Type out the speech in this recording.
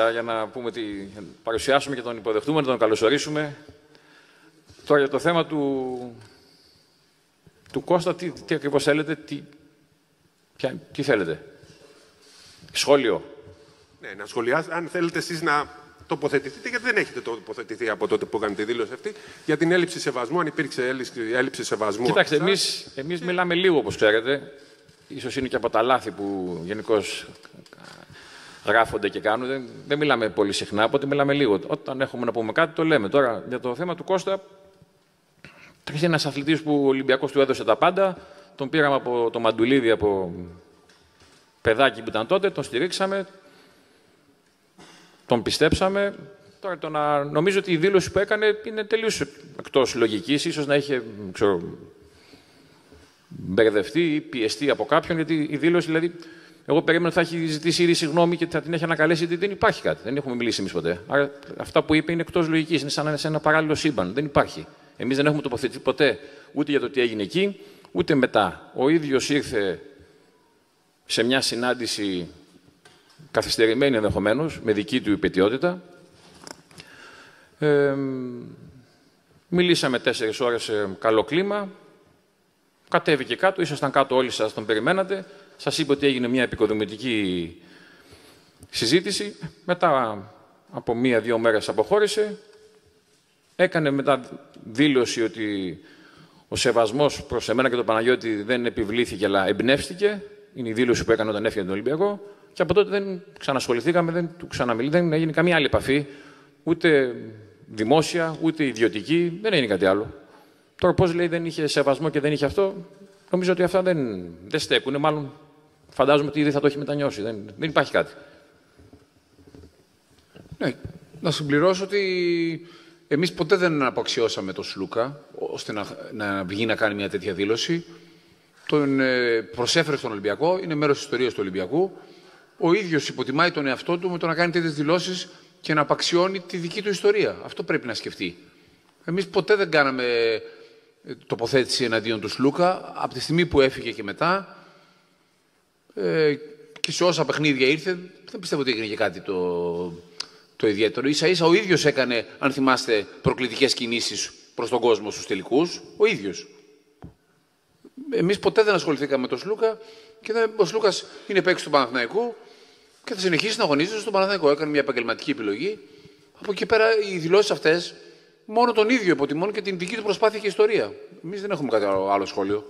Για να παρουσιάσουμε και τον υποδεχτούμε, να τον καλωσορίσουμε. Τώρα για το θέμα του Κώστα, τι ακριβώς θέλετε, τι θέλετε. Σχόλιο. Ναι, να σχολιάσετε, αν θέλετε εσείς να τοποθετηθείτε, γιατί δεν έχετε τοποθετηθεί από τότε που έκανε τη δήλωση αυτή, για την έλλειψη σεβασμού, αν υπήρξε έλλειψη σεβασμού. Κοιτάξτε, εμείς μιλάμε λίγο, όπως ξέρετε. Ίσως είναι και από τα λάθη που γενικώς γράφονται και κάνουν. Δεν μιλάμε πολύ συχνά, οπότε μιλάμε λίγο. Όταν έχουμε να πούμε κάτι, το λέμε. Τώρα, για το θέμα του Κώστα, είναι ένας αθλητής που ο Ολυμπιακός του έδωσε τα πάντα. Τον πήραμε από το Μαντουλίδη, από παιδάκι που ήταν τότε, τον στηρίξαμε, τον πιστέψαμε. Τώρα, νομίζω ότι η δήλωση που έκανε είναι τελείως εκτός λογικής. Ίσως να είχε, μπερδευτεί ή πιεστεί από κάποιον, γιατί η δήλωση, δηλαδή, εγώ περίμενα ότι θα έχει ζητήσει ήδη συγγνώμη και θα την έχει ανακαλέσει, γιατί δεν υπάρχει κάτι. Δεν έχουμε μιλήσει εμείς ποτέ. Άρα αυτά που είπε είναι εκτός λογικής. Είναι σαν ένα παράλληλο σύμπαν. Δεν υπάρχει. Εμείς δεν έχουμε τοποθετηθεί ποτέ ούτε για το τι έγινε εκεί, ούτε μετά. Ο ίδιος ήρθε σε μια συνάντηση καθυστερημένη ενδεχομένως, με δική του υπαιτιότητα. Μιλήσαμε 4 ώρες σε καλό κλίμα. Κατέβηκε κάτω, ήσασταν κάτω όλοι σας, τον περιμένατε. Σας είπε ότι έγινε μια επικοδομητική συζήτηση. Μετά από 1-2 μέρες αποχώρησε. Έκανε μετά δήλωση ότι ο σεβασμός προς εμένα και τον Παναγιώτη δεν επιβλήθηκε, αλλά εμπνεύστηκε. Είναι η δήλωση που έκανε όταν έφυγε τον Ολυμπιακό. Και από τότε δεν ξανασχοληθήκαμε, δεν του ξαναμιλήσαμε, δεν έγινε καμία άλλη επαφή. Ούτε δημόσια, ούτε ιδιωτική, δεν έγινε κάτι άλλο. Τώρα πώς λέει δεν είχε σεβασμό και δεν είχε αυτό, νομίζω ότι αυτά δεν στέκουν. Μάλλον φαντάζομαι ότι ήδη θα το έχει μετανιώσει. Δεν υπάρχει κάτι. Ναι, να συμπληρώσω ότι εμείς ποτέ δεν απαξιώσαμε τον Σλούκα ώστε να βγει να κάνει μια τέτοια δήλωση. Τον προσέφερε στον Ολυμπιακό, είναι μέρος της ιστορίας του Ολυμπιακού. Ο ίδιος υποτιμάει τον εαυτό του με το να κάνει τέτοιες δηλώσεις και να απαξιώνει τη δική του ιστορία. Αυτό πρέπει να σκεφτεί. Εμείς ποτέ δεν κάναμε τοποθέτηση εναντίον του Σλούκα, από τη στιγμή που έφυγε και μετά, και σε όσα παιχνίδια ήρθε, δεν πιστεύω ότι έγινε και κάτι το ιδιαίτερο. Ίσα-ίσα ο ίδιος έκανε, αν θυμάστε, προκλητικές κινήσεις προς τον κόσμο στους τελικούς. Ο ίδιος. Εμείς ποτέ δεν ασχοληθήκαμε με τον Σλούκα και ο Σλούκας είναι παίκτης του Παναθηναϊκού και θα συνεχίσει να αγωνίζεται στον Παναθηναϊκό. Έκανε μια επαγγελματική επιλογή. Από εκεί πέρα οι δηλώσεις αυτές μόνο τον ίδιο υποτιμούν και την δική του προσπάθεια και ιστορία. Εμείς δεν έχουμε κάτι άλλο σχόλιο.